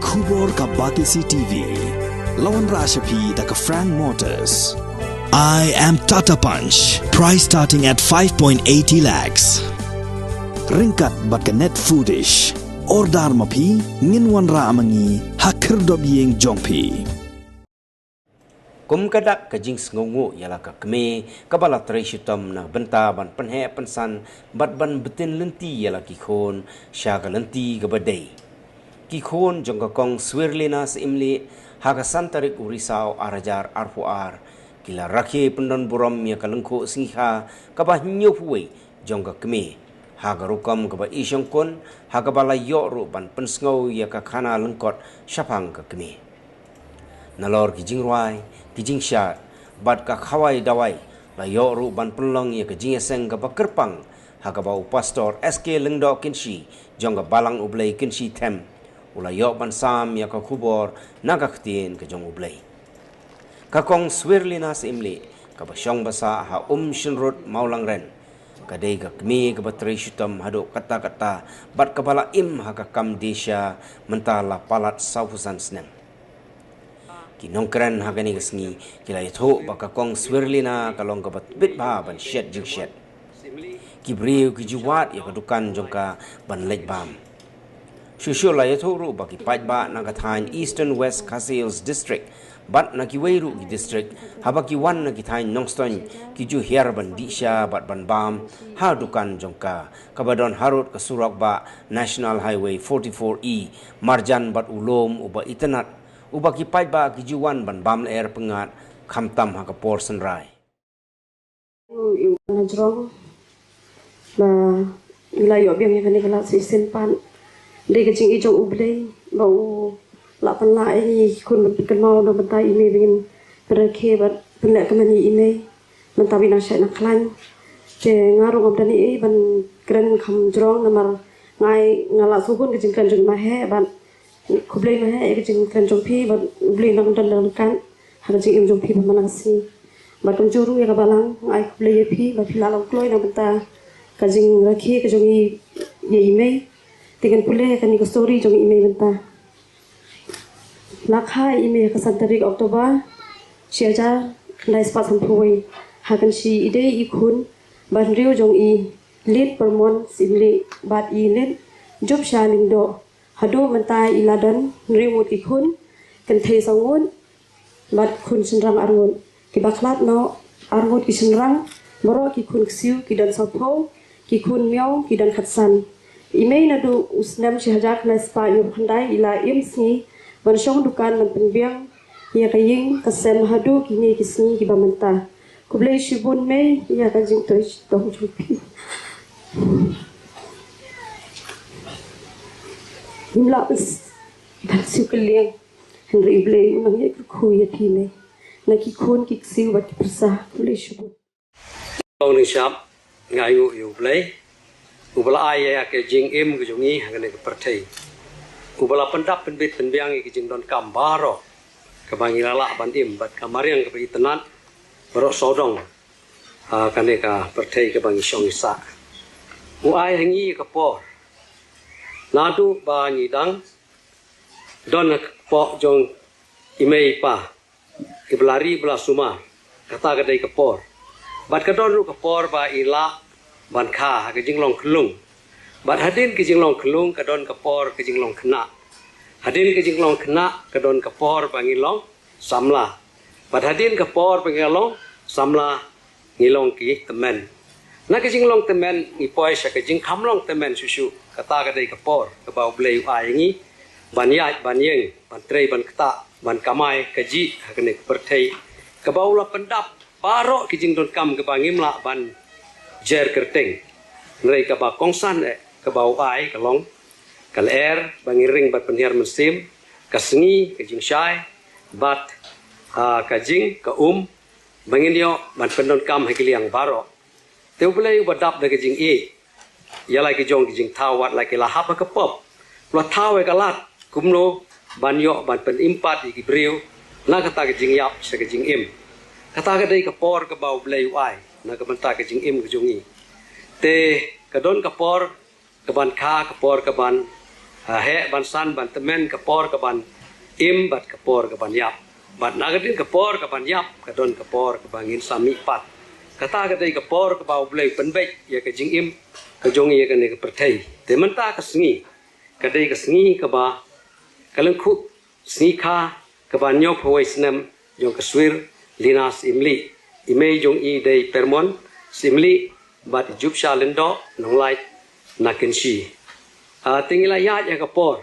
Kubor ka Batisi TV. Lawan Rashapi da ka Frank Motors. I am Tata Punch. Price starting at 5.80 lakhs. Ringkat bat ka Net Foodish. Ordar mapi nginwan ra amangi hakir dob yeng jongpi. Kum kadak ka jing sngongu yala ka kme kabala treshitam na benta ban penhe pensan bat ban betin lenti yala ki khon sha ka lenti ka badai ki khon jong ka kong swirlina se imli haga santarik urisau arajar arfuar kila rakhe pendan buram ya ka lengko singha ka ba nyofuwe jong ka kme haga rukam ka ba isyong kon haga bala yo ru ban pensngau ya ka khana lengkot syapang ka kme nalor ki jingruai ki jingshat bat ka khawai dawai la yo ru ban penlong ya ka jingeseng ka bakerpang ha ka bau pastor SK lengdo kinshi jong ka balang ublei kinshi them ula yo ban sam ya ka khubor naga ktien ka jong ublei ka kong swirlina se imli ka ba syong basa ha shinrut maulang ren ka dei ka kmi ka batri shutam hado kata kata bat ka bala im ha ka kam desha mentala palat saufusan sneng ki nongkran hagani gasngi kila itho baka kong swirlina kalong ka bit ba ban shet jing shet ki briu ki juwat ya kadukan jongka ban lek bam shushu la itho ru baki paj ba na kathain Eastern West Khasiles district bat na ki weiru ki district habaki wan na ki thain nongston ki ju hiar ban disha bat ban bam ha dukan jongka kabadon harut ka surak ba National Highway 44E marjan bat ulom uba itanat ubaki pai ba kijuan ban bam air pengat khamtam ha ka por sanrai najrong na ila yo biang yakani kala sisen pan de ka jing ijong ublei bau la pan la ai kun kan mau do bentai ini bin rekhe bat penlek kemani ini mentawi na syai na klan je ngaru ngam tani ban kren kham jrong namar ngai ngala sukun ka jing kan jing ma he ban kublai mah ya kecing kan jompi bat beli nang dan kan harus jing im jompi manasi bat juru ya kabalang ai kublai ya pi bat hilalang kloi nang benta kajing rakhi ke jongi ye email dengan pule kan ni story jongi email benta lakha email ka santarik Oktober siaja kendai spat sampoi hakan si ide ikun ban riu jongi lead permon simli bat i lead job sharing do hado mentai iladan riwut ikun kan the sangun bat kun senrang arngun ki baklat no arngut ki senrang moro ki kun ksiu ki dan sopo ki kun miao ki dan khatsan imei nadu usnam shihajak na spa yu khandai ila imsni ban shong dukan man penbiang ya kaying kasem hado kini kisni ki bamenta kublai shibun mei ya kajing toy tong chupi himla dan sukeliang Henry Blay nang ye kuya time naki khon ki siu bat persa boleh syubut ông ni sap ngayu yu Blay ubala ai ya ke jing im ke jongi hangane ke perthai ubala pendap penbit penbiang ke jing don kambaro ke bangilala ban im bat kamariang ke itenan berok sodong kane ka perthai ke bangi syong isa u ai hangi ke por nadu ba nyidang don po jong imei pa iblari bla suma kata kadai kapor bat kadon ru kapor ba ila ban kha ke jinglong klung bat hadin ke jinglong klung kadon kapor ke jinglong khna hadin ke jinglong khna kadon kapor ba ngilong samla bat hadin kapor ba ngilong samla ngilong ki temen na ke jinglong temen ni poi sha ke jing khamlong temen susu kata kadai kapor ke bau blei ai ngi ban yai ban yeng ban trei ban kata ban kamai kaji hakne perthai ke bau la pendap paro ke jing don kam ke bangim la ban jer kerteng nrei ke ba kongsan ke bau ai ke long kal air bangiring bat penhiar mesim ke sengi ke jing syai bat ka jing ke bangin yo ban pendon kam hakiliang baro teu blei badap de ke jing yalai ke jong jing thawat lai ke lahap ke pop lo thawe ke lat kumno banyo ban pen impat di briu na kata ke jing yap se ke jing im kata ke dei ke por ke bau blei wai na ke benta ke jing im ke jongi te ke don ke por ke ban kha ke por ke ban he ban san ban temen kapor ke ban im bat kapor ke ban yap bat nagadin kapor ke ban yap kadon kapor ke bangin sami pat kata kadai kapor ke bau blai penbek ya ke jing im ke jong ya ke ne ke perthai te menta ke sengi kadai ke sengi ke ba kalengku sengi kha ke ban nyop hoi snem jong ke swir linas imli ime jong i dei permon simli bat jup sha lendo nong lai nakin shi tingila ya ya kapor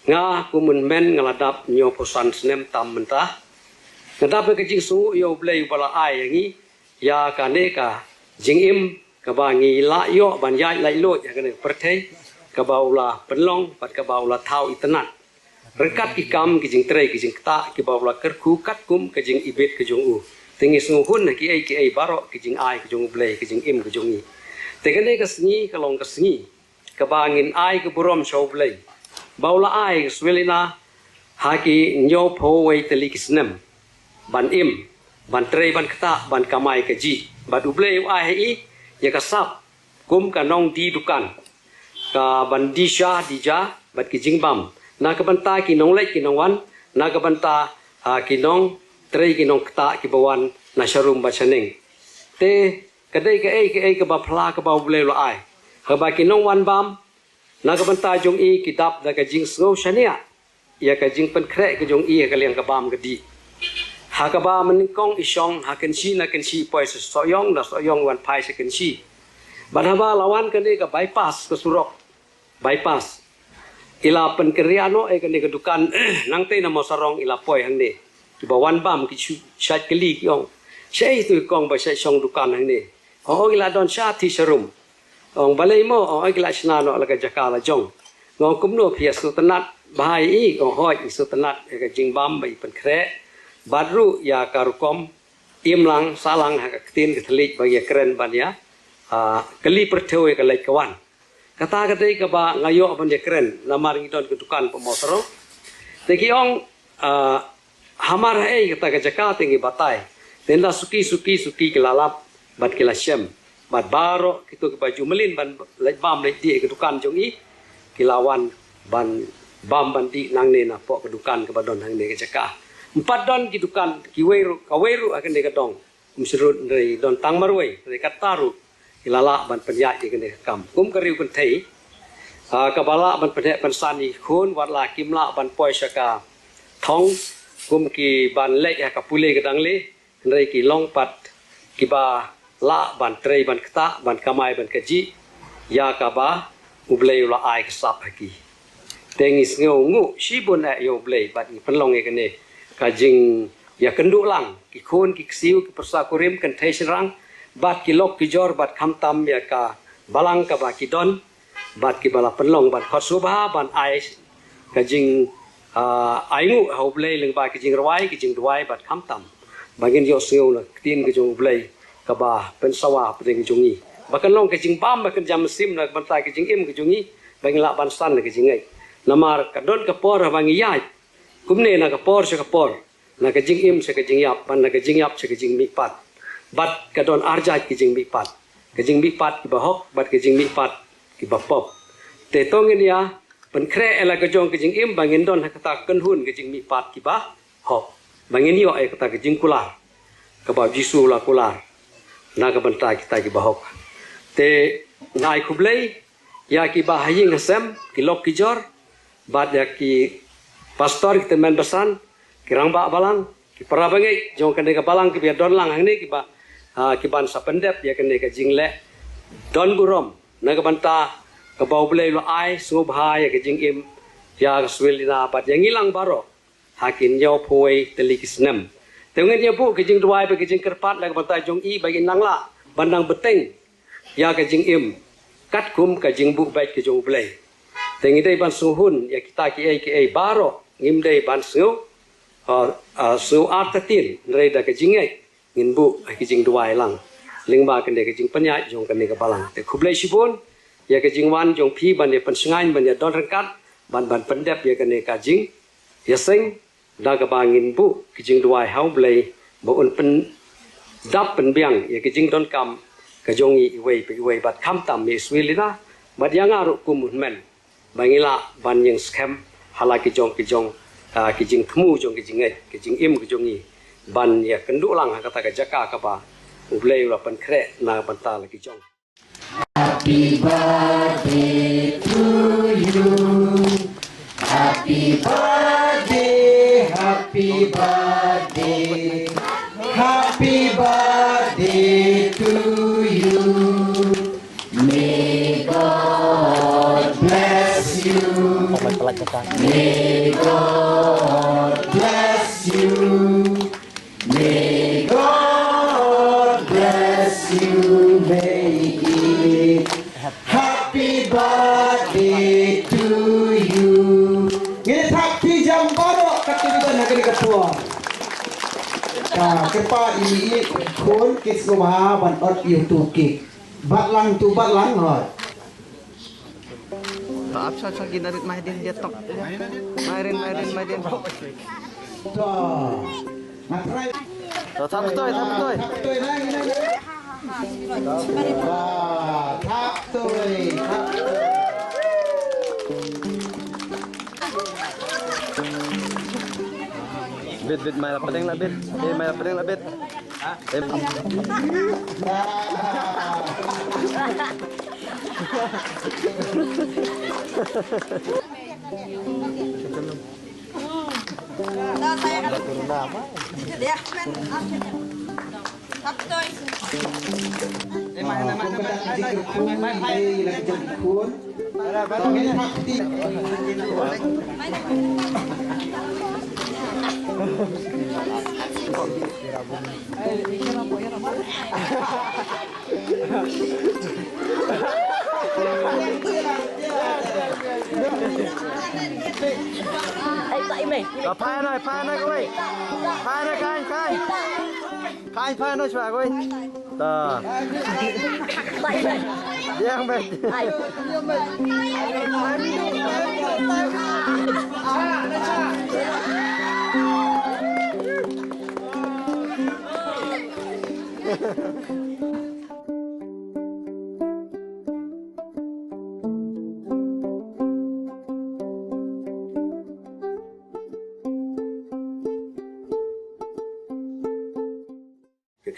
nga kumun men ngaladap nyo posan snem tam mentah ngadap ke jing su yo blai bala ai yangi ya kane ka jing im ka ba ngi la yo ban ya lai lo ya kane perthai ka ba ula penlong pat ka ba ula thau itenat rekat ki kam ki jing trei ki jing ta ki ba ula kerku kat kum ke jing ibet ke jong u tingi su hun ki ai baro ki jing ai ki jong blai ki jing im ki jong i tegane ka sngi ka long ka sngi ka ba ngin ai ke burom show blai baula ai swelina haki nyo pho wei teli kisnem ban im ban trei ban kta ban kamai ke ji ban ublei ai hi ya ka sap kum ka nong di dukan ka ban di sha di ja bat ki jingbam na ka ban ta ki nong lek ki nong wan na ka ban ta ki nong trei ki nong kta ki bawan na sharum ba chaneng te kadai ke ai ka ba phla ka ba ublei lo ai ha ba ki nong wan bam na ka ban ta jong i ki dap da ka jing sngau shania ya ka jing pen kre ka jong i ka liang ka bam ka di ha ka ba man kong isong ha kan shi na kan shi poi so yong na so yong wan pai se kan shi ban ha ba lawan ka ni ka bypass ka surok bypass ila pen kriano ka ni ka dukan nang te na mo sarong ila poi hang ni ki ba wan bam ki shat kali ki ong sei tu kong ba sai song dukan hang ni ho ila don sha ti sharum ong balai mo ong ai la shna no la ka jakala jong ngong kum no phia su tanat bahai i ong hoi su tanat ka jing bam bai pen kre badru ya karukom imlang salang ha ka tin ka thlik ba ya kren ban ya kali perthoi ka lai kawan kata kadai ka ba ngayo ban ya kren lamar ngi don ke dukan pemosro te ki ong hamar hai kata ka jakat ngi batai tenda suki ki lalap bat ki la shem bat baro kitu ke baju melin ban lai bam lai di ke dukan jong i kilawan ban bam ban di nang ne na po ke dukan ke badon hang ne ke jaka 4 don ki dukan ki weru ka weru akan de ka dong umsirut dari don tang marwei dari kataru kilala ban penyak ke ne kam kum ka riu kun thei ka bala ban pede ban sani khun wat la kim la ban poi shaka thong kum ki ban le ka pule ke dang le ndai ki long pat ki ba la ban trei ban kta ban kamai ban kaji ya ka ba ublei la ai ka sap haki tengis ngeu ngu shibun a yo blei bat ni penlong e kene ka jing ya kendu lang ki khon ki ksiu ki persa kurim kan thai rang bat ki lok ki jor bat kham tam ya ka balang ka ba ki don bat ki bala penlong bat khot subha ban ai ka jing ai ngu ho blei leng ba ki jing rawai ki jing duai bat kham tam bagin yo ngeu la tin ki jong blei kaba pen sawa pring jungi bakan long ke jing bam bakan jam sim nak bantai ke jing im ke jungi bang la ban san ke jingai namar ka don ka por bang yai kumne na ka por se ka por na ka jing im se ka jing yap ban na ka jing yap se ka jing mi pat bat ka don arjat ke jing mi pat ke jing mi pat ki bahok bat ke jing mi pat ki bapop te tongin ya pen kre ela ka jong ke jing im bangin don ka ta kan hun ke jing mi pat ki ba hok bangin yo ai ka ta ke jing kular ka ba jisu la kular na ka banta kita ki bahok te ngai kublei ya ki bahaying hasem ki lok ki jor bad ya ki pastor ki temen besan ki rangba balang ki parabangai jong kan ka balang ki biar don lang hang ni ki ba ki ban sa pendep ya kan ka jingle don burom na ka banta ka bau blei lo ai su bha ya ka jing im ya swelina bad yang ilang baro hakin yo phoi teli kisnem tengah dia bu kejing duai bagi kejing kerpat lagi bantai jong i bagi nang la bandang beteng ya kejing im kat kum kejing bu baik kejong blai tengi dei ban suhun ya kita ki ai baro ngim dei ban su su artatin rei da kejing ai ngin bu kejing duai lang lingba kan de kejing penya jong kan de ka balang te khublai sibun ya kejing wan jong phi ban de pensengai ban de don rengkat ban pendep ya kan de kajing ya sing da ka bangin bu kijing duai hau blei bo un pen dap pen biang ya kijing don kam ka jongi iwei pe iwei bat kham tam mi swilina bat yang aru kumun men bangila ban yang scam hala ki jong ki jing thmu jong ki jing im ki jong i ban ya kenduk lang kata ka jaka ka ba ublei la pan kre na ban ta la ki jong. Happy birthday to you. Happy birthday, happy birthday, happy birthday to you. May God bless you. May God bless you. May God bless you. May it happy birthday to you. Ini happy jam baru kata kita nak kena ketua. Kepa ini kon kis rumah ban ot YouTube kik. Batlang tu batlang hot. Maaf saya ginarit mahdin dia tok. Marin. Tuh. Matrai. Tap toy. Toy lagi. Tap toy. Bet main pedang lah bet. Main pedang lah bet. Saya akan turun nama. Dia Tap toy. Phai này các ơi. Phai này khai phai nó xóa coi. Tờ. Giang mệt.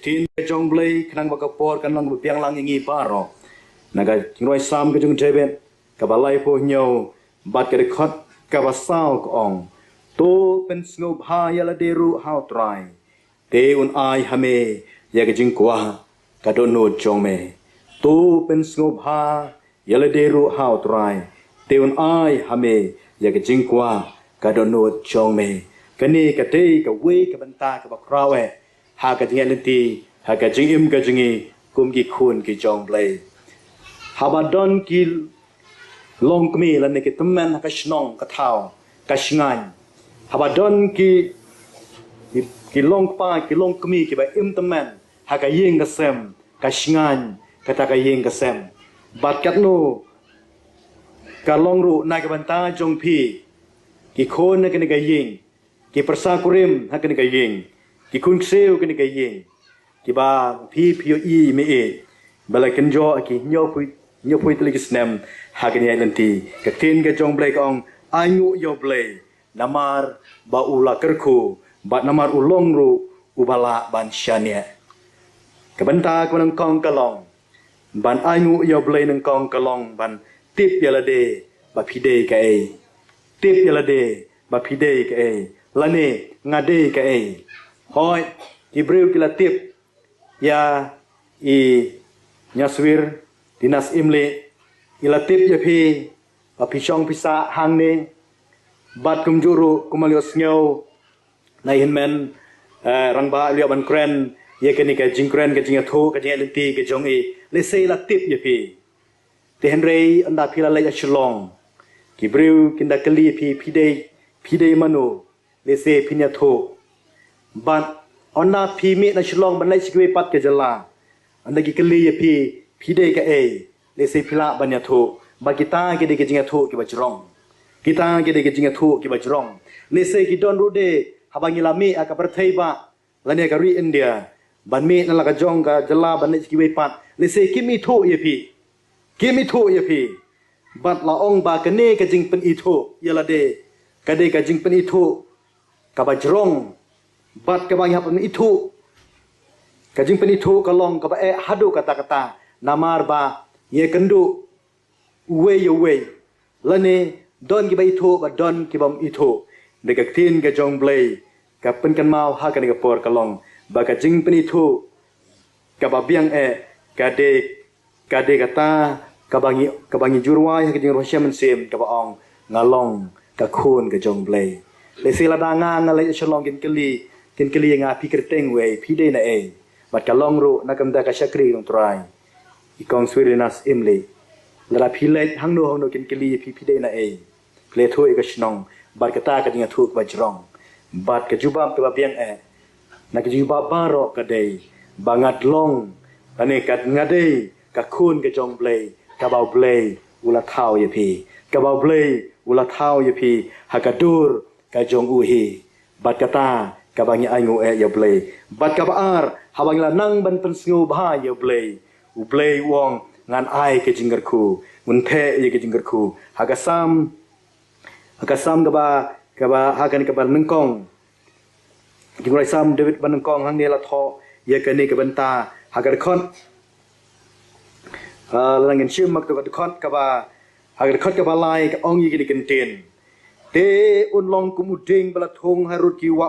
Tin jong blai kanang bakapor kanang biang lang ingi paro naga roi sam ke jung jeben ka balai po nyau bat ke khot ka basau ko ong to pen snob ha yala deru how try te un ai hame ya ke jing kwa ka do no jong me to pen snob ha yala deru how try te un ai hame ya ke jing kwa ka do no jong me kani ka te ka we ka banta ka bakrawe ha ka jing nanti ha ka jing im ka jingi kum ki khun ki jong blai ha ba don ki long kmi la ne ki teman ka snong ka thao ka shngan ha ba don ki long pa ki long kmi ki ba im teman ha ka yeng ka sem ka shngan ka ta ka yeng ka sem bat kat no ka long ru na ka banta jong pi ki khon na ka ne ka yeng ki persa kurim ha ka ne ka yeng ki kun seo kini kayeng ki ba pi e me e bala kan jo ki nyo pui tli kisnem ha kini nanti ka tin ka jong blai kong anyu yo blai namar ba ula kerku ba namar ulong ru ubala ban syania ka banta ko nang kong kalong ban anyu yo blai nang kong kalong ban tip yala de ba pide ka e tip yala de ba pide ka e lane ngade ka e hoi Ibril kilatip ya nyaswir dinas imle ilatip ya pi pisong pisa hang ne bat kumjuru kumalios ngau na hinmen rangba liu ban kren ye keni ka jingkren ka jinga tho ka jinga lenti ka jongi le sei latip ya pi te henrei anda pila le shlong Ibril kinda kali pi pide manu le sei pinya tho but onna pi mi na shlong ban lai sikwe pat ke jala anda ki kali ya pi de ka e le se phila ban ya tho ba kita ke de ke jinga tho ki ba jrong kita ke de ke jinga tho ki ba jrong le se ki don ru de habangi lami aka perthai ba lane ka ri india ban mi na la ka jong ka jala ban lai sikwe pat le se ki mi tho ye pi bat laong ba kene ka jing pen itu yala de kade ka jing pen itu ka ba jrong bat ka ba pen itu ka jing pen itu ka long ka ba hadu kata-kata namar ba ye kendu we lane don ki ba itu ba don ki bam itu de ka tin ka jong blay ka pen kan mau ha ka ne ka por ka long ba ka jing pen itu ka ba biang kade kata kabangi jurwai ka jing rosia mensem ka baong ngalong ka khun ka jong blay le sila danga ngalai shalong kin keli nga pikir teng we pide na bat ka long ru na kam da ka shakri rong trai ikong swirinas imle lara philai hangno kin keli pide na le thoi ka shnong bat ka ta ka jing thuk ba jrong bat ka jubab ka biang na ka jubab baro ka dei bangat long ane kat ngade ka khun ka jong blay ka bau blay ula thau ye pi ka bau blay ula thau ye pi hakadur ka jong uhi bat kata ka bangi aingu ya blay bat ka baar habang la nang ban pensngu bha ya blay u blay wong ngan ai ke jinggar khu mun the ye ke jinggar khu hakasam ka ba hakan ka ban nengkong jingrai sam David ban nengkong hang ne la tho ye ke ne ka banta hagar khon langin shim mak to khot ka ba hagar khot ka ba lai ka ong yi ki ken ten te un long kumuding bala thong harut ki wa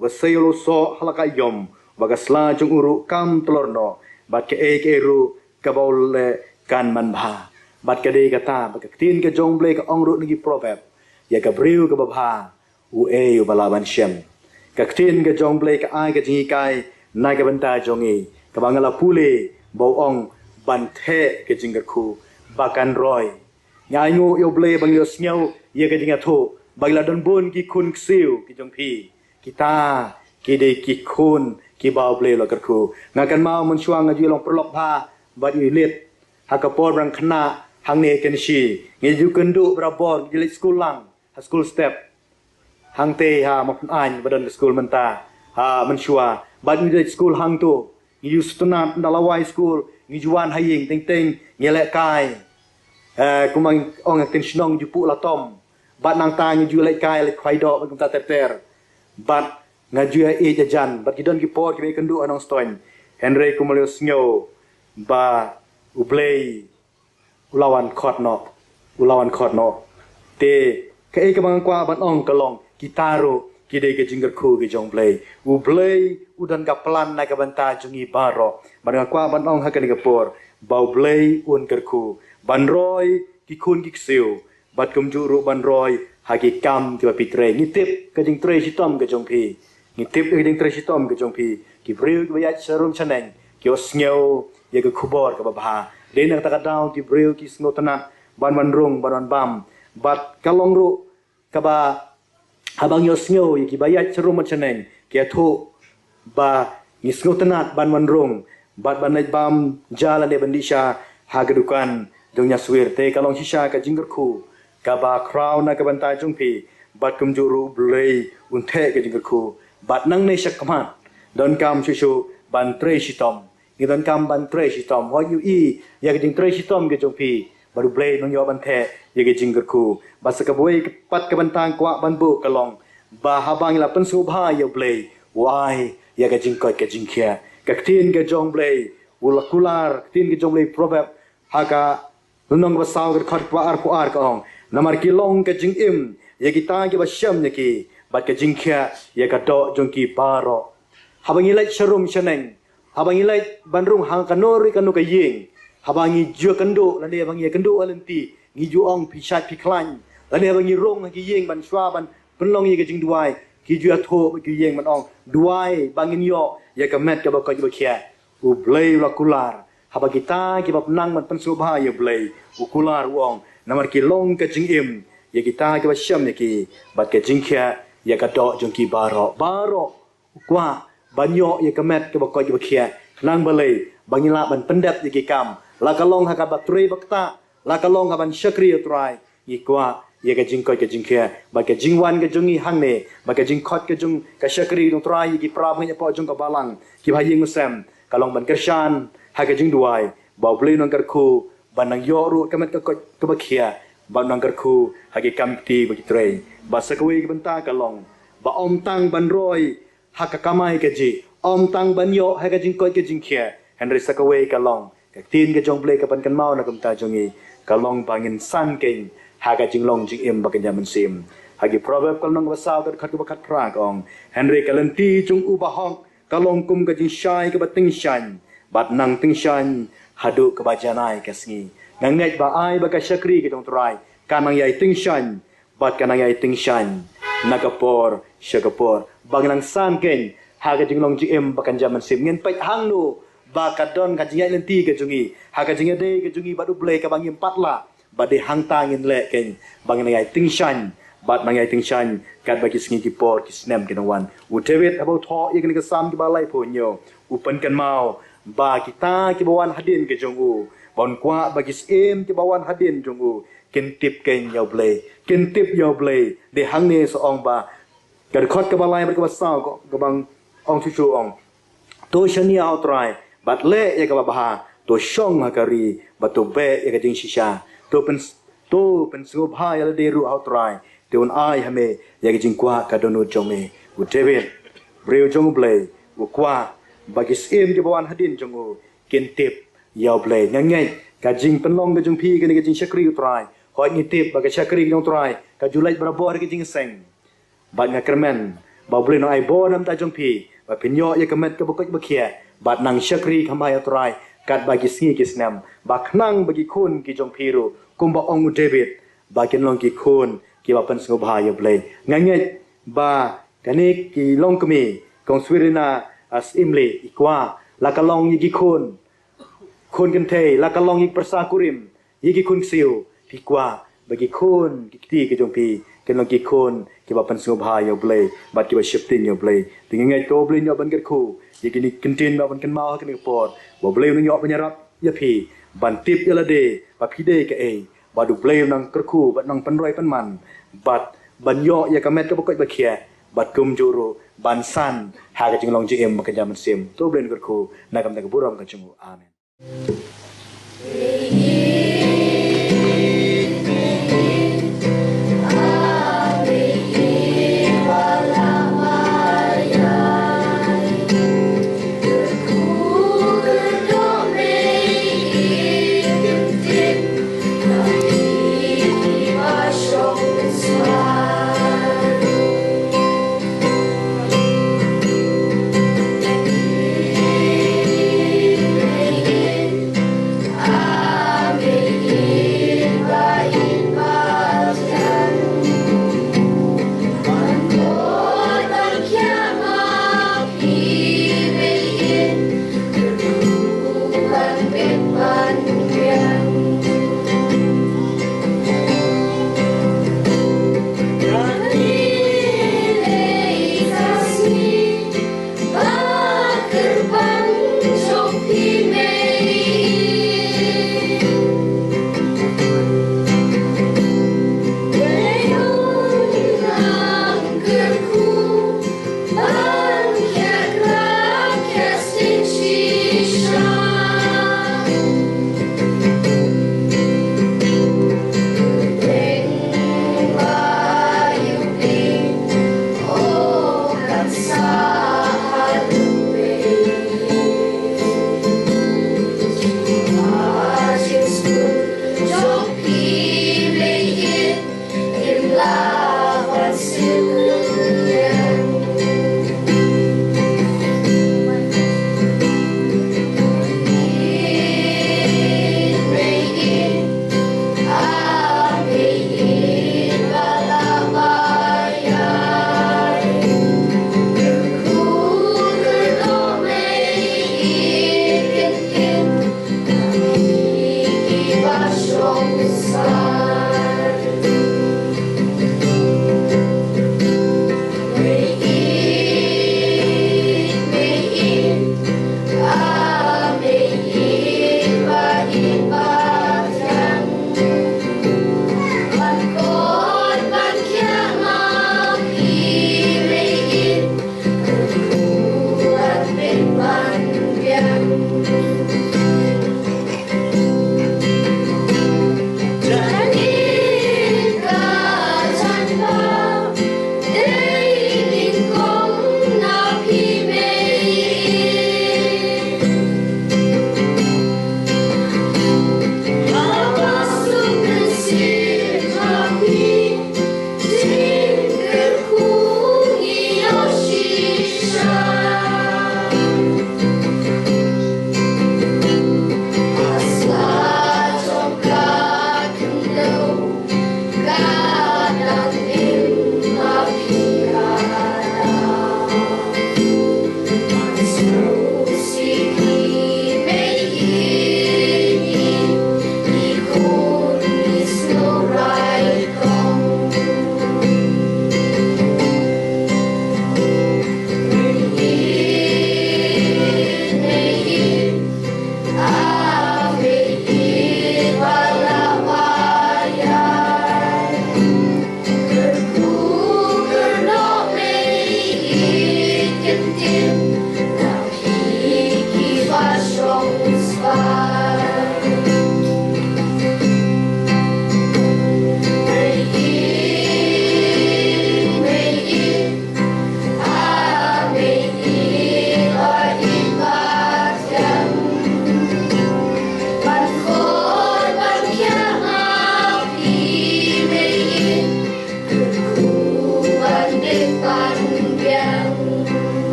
wa saylo so halaka yom wa ga sla chung uru kam tlorno bat ke ru ka baul kan man bha bat ka de ka ta ba ka tin ka jong ble ka ong ru ni proverb ya ka briu ka ba bha u u bala ban shem ka tin ka jong ble ka ai ka ji kai nai ka banta jong e ka ba ngala pule bo ong ban the ke jinggar khu bakan roy ngai ngu yo ble bang yo snyau ye ke jinga tho bagla don bon ki khun ksiu ki jong phi kita ki de ki khun ki ba ble lo kar khu ngakan mau mun chuang ju long prolok pha bat yu let hakapor rang khna hang ne ken shi nge ju kendu brabor ji school lang school step hang te ha ma an badan school menta ha man shua bat yu school hang tu yu stuna dalawai school ni juan haying ting ngele kai kumang ong tin shnong ju pu la tom bat nang ta ni ju le kai le khwai do kum ta ter bat ngaju jan bat kidon ki por ki kendu anong stoin Henry kumalios snyo ba uplay ulawan khot no te ka ka bang kwa ban ong kalong gitaro kide ke jinggar khu ke jong play udan ka plan na ka banta jungi baro ban kwa ban ong ha ka ni ka por bau play un kar khu ban roy ki khun ki ksiu bat kum ju ru ban roy ha ki kam ti ba pitre ni tip ka jing tre sitom ke jong phi ni tip ke jing tre sitom ke jong phi ki breu ki ya sarum chaneng ki osngeu ye ka khubor ka ba bha de na ta ka daw ki breu ki sngotanat ban rung ban bam bat kalong ru ka ba habang yo snyo ki bayat serum chaneng ki atho ba ni sngotanat ban rung bat ban bam jala le bandisha hagadukan dunya swir te kalong shisha ka jinggar khu ka ba crown na ka banta jung phi bat kum juru blei un the ka jinggar khu bat nang ne shakmat don kam shu ban tre shitom ni don kam ban tre shitom ho yu i ya ka jing tre shitom ke jung phi baru blei nong yo ban the ya ka jinggar khu ba sa ka boi pat ka bantang kwa ban bu kalong ba habang la pen su bha ya blei wai ya ka jing ko ka jing khia ka tin ka jong blei ula kular tin ka jong blei proverb ha ka nong ba saw ka khat pa ar ko ar ka ong namar ki long ka jing im ya ki ta ki ba sham ne ki ba ka jing khia ya ka do jong ki baro habang ilai sharum shaneng habang ilai banrung hang ka nori ka no ka ying habang i ju kando la ne bang ye kando alanti ngi ju ong pi shat pi klan la ne bang i rong ki ying ban shwa ban penlong ye ka jing duai ki ju atho ki ying ban ong duai bangin yo ya ka met ka ba ka ba khia u blei la kular haba kita ki bap nang man pensu bha ye blei u kular wong namar ki long ka jing im ye kita ki ba sham ne ki bat ka jing khia ye ka do jong ki baro kwa banyo ye ka met ka ba ka khia nang balei bangila ban pendat ye ki kam la ka long ha ka ba tri bakta la ka long ha ban shakri utrai ye kwa ye ka jing ko ka jing khia ba ka jing wan ka jungi hang ne ba ka jing khot ka jung ka shakri utrai ye ki prab nge po jung ka balang ki ba ying musam kalong ban kershan ha ka jing duai ba blei nong kar khu banang yoru kamet ke bakia banang kerku hagi kamti bagi trei basakwe benta kalong ba om tang ban roi hakakamai keji om tang ban yo haga jingkoi ke jingkia henry sakwe kalong ka tin ke jong ble ka ban kan mau na kumta jongi kalong bangin san king haga jinglong jing im bakan jaman sim hagi proverb kalong basau ka khat bakat prak ong henry kalenti jung u bahong kalong kum ka jing shai ka bating shan bat nang ting shan hadu ka bajanai ka sngi ngangai ba ai ba ka shakri ke tong trai kanang yai ting shan bat kanang yai ting shan nagapor syagapor bangnang san ken haga jinglong jim bakan jaman sim ngen pai hang nu ba kadon ka jingai lenti ke jungi haga jingai de ke jungi badu ble ka bangim patla bade hang tangin le ken bangnang yai ting shan bat nang yai ting shan kat bagi sngi ki por ki snem ke wan u tewet about tho ikni ka sam ki balai ponyo upan kan mau ba kita ki bawan hadin ke jongu bon kwa bagi sem ki bawan hadin jongu ken tip ken yau ble ken tip yau ble de hang ne so ong ba ka khot ka balai ba ka sao ko ka bang ong chu chu ong to shani out try bat le ya ka ba to shong hakari ba to be ya ka jing shisha to pen so bha ya de ru out try te un ai hame ya ka jing kwa ka dono jome u tebet breu jong ble u kwa bagi sem ki bawan hadin jongu ken tip yau ble ngangai ka jing penlong ka jong pi ka jing shakri u try hoi ni tip bagi shakri ki jong try ka julai berabor ka jing seng bat ngakermen ba ble no ai bo nam ta jong pi ba pinyo ya kemet ka bokoj bakia bat nang shakri khamai atrai kat bagi singi kisnam ba khnang bagi khun ki jong pi ru kumba ong david ba ken long ki khun ki ba pen sngo bha ya ble ngangai ba kanik ki long kami kong swirina as imle ikwa la kalong yi khun kan thei la kalong yi persa kurim yi khun siu pikwa bagi khun ki ki jong pi ken long ki khun ki ba pan so bha yo ble bat ki ba shifting yo ble ting ngai to ble yo ban ger khu ye ki ni contain ba ban kan mau kan por bo ble no yo panyarap ya pi ban tip ya la de ba pi de ka e ba du ble nang ker khu ba nang pan roi pan man bat ban yo ya ka met ka ba ko ba khia bat kum juru ban san ha ka jing long ji em ba ka jaman sim to ble ger khu na kam ta ka buram ka chung amen